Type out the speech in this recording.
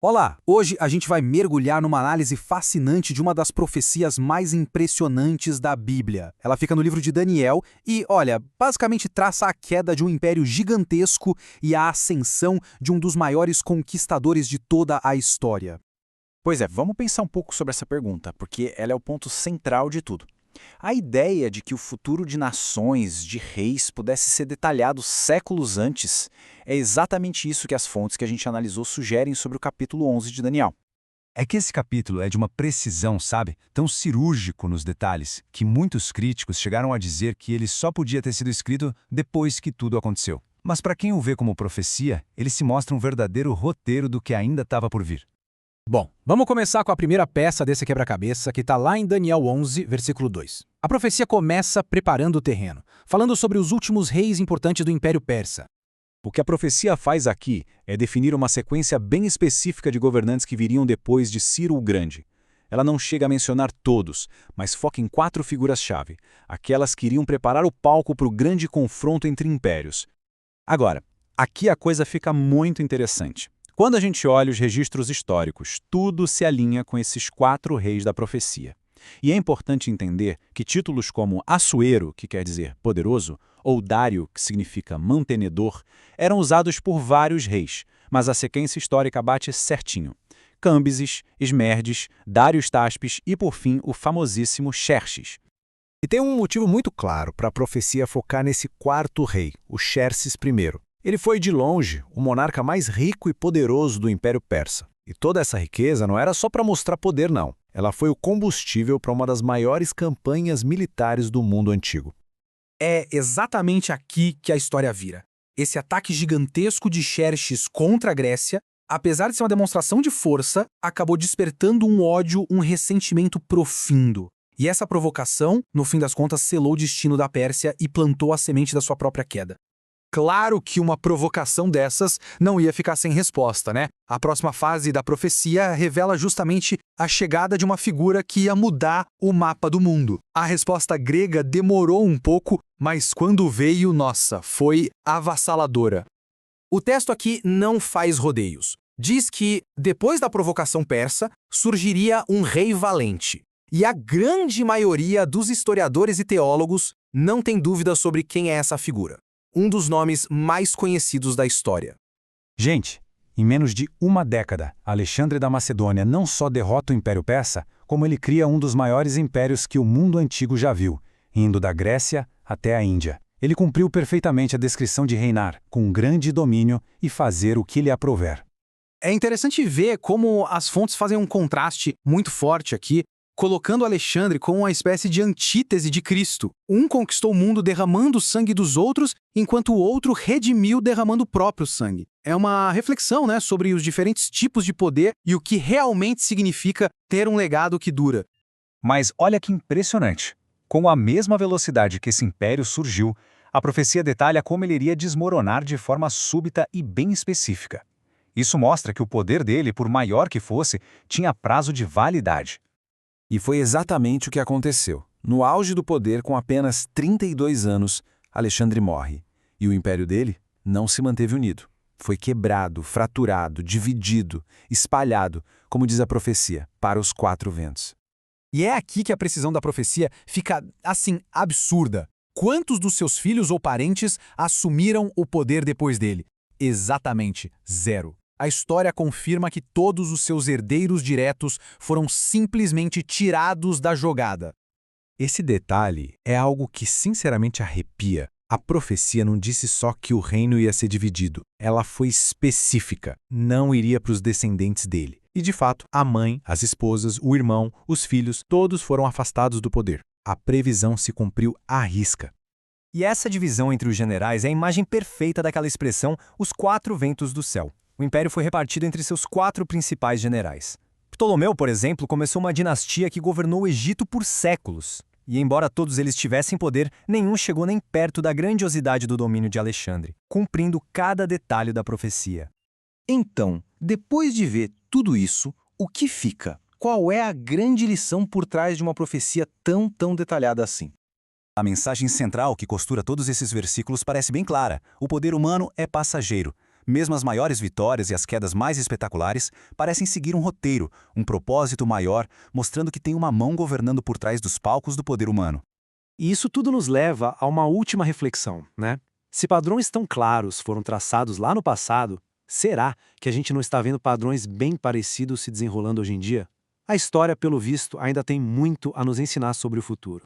Olá! Hoje a gente vai mergulhar numa análise fascinante de uma das profecias mais impressionantes da Bíblia. Ela fica no livro de Daniel e, olha, basicamente traça a queda de um império gigantesco e a ascensão de um dos maiores conquistadores de toda a história. Pois é, vamos pensar um pouco sobre essa pergunta, porque ela é o ponto central de tudo. A ideia de que o futuro de nações, de reis, pudesse ser detalhado séculos antes é exatamente isso que as fontes que a gente analisou sugerem sobre o capítulo 11 de Daniel. É que esse capítulo é de uma precisão, sabe? Tão cirúrgico nos detalhes, que muitos críticos chegaram a dizer que ele só podia ter sido escrito depois que tudo aconteceu. Mas para quem o vê como profecia, ele se mostra um verdadeiro roteiro do que ainda estava por vir. Bom, vamos começar com a primeira peça desse quebra-cabeça que está lá em Daniel 11, versículo 2. A profecia começa preparando o terreno, falando sobre os últimos reis importantes do Império Persa. O que a profecia faz aqui é definir uma sequência bem específica de governantes que viriam depois de Ciro o Grande. Ela não chega a mencionar todos, mas foca em 4 figuras-chave, aquelas que iriam preparar o palco para o grande confronto entre impérios. Agora, aqui a coisa fica muito interessante. Quando a gente olha os registros históricos, tudo se alinha com esses 4 reis da profecia. E é importante entender que títulos como Assuero, que quer dizer poderoso, ou Dário, que significa mantenedor, eram usados por vários reis, mas a sequência histórica bate certinho. Câmbises, Esmerdes, Dário Táspes e, por fim, o famosíssimo Xerxes. E tem um motivo muito claro para a profecia focar nesse 4º rei, o Xerxes I. Ele foi, de longe, o monarca mais rico e poderoso do Império Persa. E toda essa riqueza não era só para mostrar poder, não. Ela foi o combustível para uma das maiores campanhas militares do mundo antigo. É exatamente aqui que a história vira. Esse ataque gigantesco de Xerxes contra a Grécia, apesar de ser uma demonstração de força, acabou despertando um ódio, um ressentimento profundo. E essa provocação, no fim das contas, selou o destino da Pérsia e plantou a semente da sua própria queda. Claro que uma provocação dessas não ia ficar sem resposta, né? A próxima fase da profecia revela justamente a chegada de uma figura que ia mudar o mapa do mundo. A resposta grega demorou um pouco, mas quando veio, nossa, foi avassaladora. O texto aqui não faz rodeios. Diz que, depois da provocação persa, surgiria um rei valente. E a grande maioria dos historiadores e teólogos não tem dúvida sobre quem é essa figura. Um dos nomes mais conhecidos da história. Gente, em menos de uma década, Alexandre da Macedônia não só derrota o Império Persa, como ele cria um dos maiores impérios que o mundo antigo já viu, indo da Grécia até a Índia. Ele cumpriu perfeitamente a descrição de reinar, com grande domínio e fazer o que lhe aprouver. É interessante ver como as fontes fazem um contraste muito forte aqui, colocando Alexandre como uma espécie de antítese de Cristo. Um conquistou o mundo derramando o sangue dos outros, enquanto o outro redimiu derramando o próprio sangue. É uma reflexão, né, sobre os diferentes tipos de poder e o que realmente significa ter um legado que dura. Mas olha que impressionante. Com a mesma velocidade que esse império surgiu, a profecia detalha como ele iria desmoronar de forma súbita e bem específica. Isso mostra que o poder dele, por maior que fosse, tinha prazo de validade. E foi exatamente o que aconteceu. No auge do poder, com apenas 32 anos, Alexandre morre. E o império dele não se manteve unido. Foi quebrado, fraturado, dividido, espalhado, como diz a profecia, para os 4 ventos. E é aqui que a precisão da profecia fica, assim, absurda. Quantos dos seus filhos ou parentes assumiram o poder depois dele? Exatamente 0. A história confirma que todos os seus herdeiros diretos foram simplesmente tirados da jogada. Esse detalhe é algo que sinceramente arrepia. A profecia não disse só que o reino ia ser dividido. Ela foi específica. Não iria para os descendentes dele. E, de fato, a mãe, as esposas, o irmão, os filhos, todos foram afastados do poder. A previsão se cumpriu à risca. E essa divisão entre os generais é a imagem perfeita daquela expressão os 4 ventos do céu. O império foi repartido entre seus 4 principais generais. Ptolomeu, por exemplo, começou uma dinastia que governou o Egito por séculos. E embora todos eles tivessem poder, nenhum chegou nem perto da grandiosidade do domínio de Alexandre, cumprindo cada detalhe da profecia. Então, depois de ver tudo isso, o que fica? Qual é a grande lição por trás de uma profecia tão detalhada assim? A mensagem central que costura todos esses versículos parece bem clara. O poder humano é passageiro. Mesmo as maiores vitórias e as quedas mais espetaculares parecem seguir um roteiro, um propósito maior, mostrando que tem uma mão governando por trás dos palcos do poder humano. E isso tudo nos leva a uma última reflexão, né? Se padrões tão claros foram traçados lá no passado, será que a gente não está vendo padrões bem parecidos se desenrolando hoje em dia? A história, pelo visto, ainda tem muito a nos ensinar sobre o futuro.